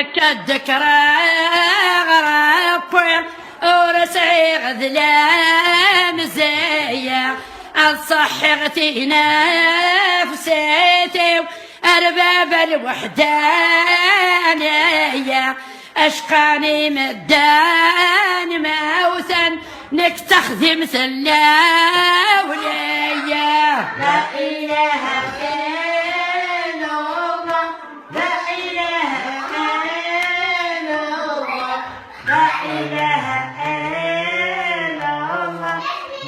كالذكرى غرابي ورسعي غذلام زيا الصحغتي نفسيتي أرباب الوحدانية أشقاني مدان موثا نكتخذي مثل لا وليا لا إله إلا الله لا إله إلا الله لا إله إلا الله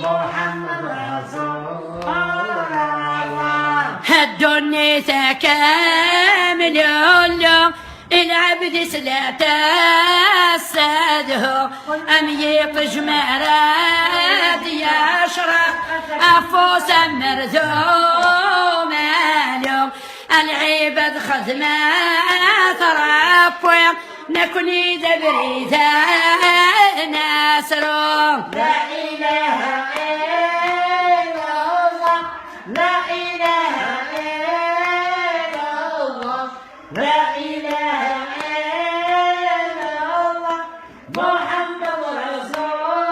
محمد رسول الله الدنيا كامل له العبد سلاة الساده أم يطج مراد يشرق أفوس مرزوم له العباد خدمات ربي نكوني دبريدا ناسرو لا إله إلا الله لا إله إلا الله لا إله إلا الله محمد رسول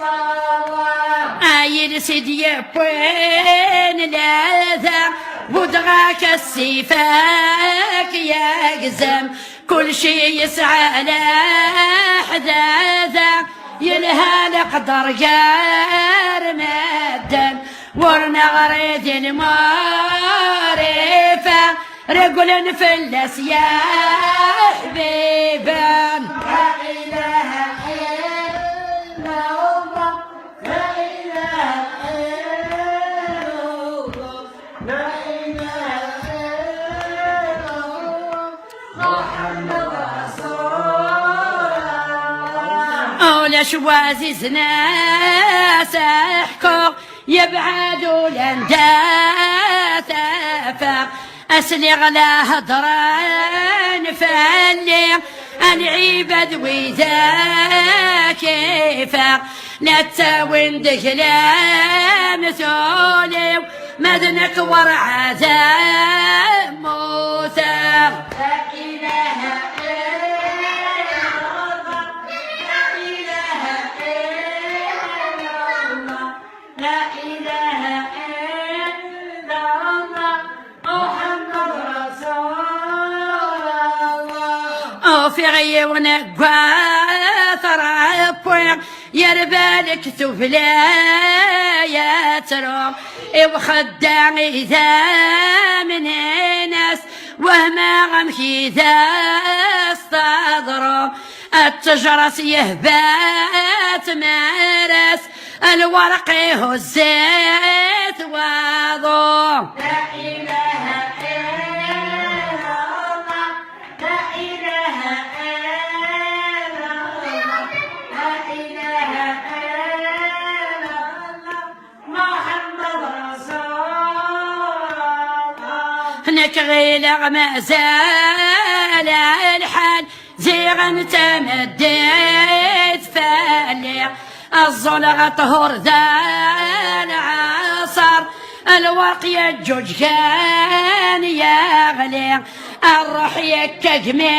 الله عيل سيدي بوين لاذا ودغاك السيفاك يقزم كل شي يسعى على حداثا يلها لقدر جار مدا ورنا غريد المعرفة رجل فلس يا حبيبا لا إله إلا الله لا إله إلا الله لا إله إلا الله محمد رسول الله أولى شوازيز ناس احكوا يبعدوا لن تفاق أسلغ لا هضران فالي العباد وإذا كيفا لا تساوين دجلام ثولي مدنك ورع موسى لا إله إلا الله لا إله إلا الله لا إله إلا الله محمد رسول الله في غيون قاثر يربالك ثفلا يا ترى وخدع إذا من ناس وهما غمشي ذا استضرب التجرس يهبات مارس الورق هزيت واضو لا إله إلا الله لا إله إلا الله لا إله إلا الله محمد رسول الله نكغيل ما زال الحال زيغ انت مديت فالي الظلغ طهور ذا العصر الورق يجوج كان يغلي الروح يكجميت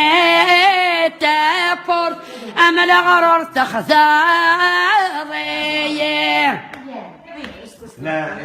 تابورت أمل غرور تخذاري لا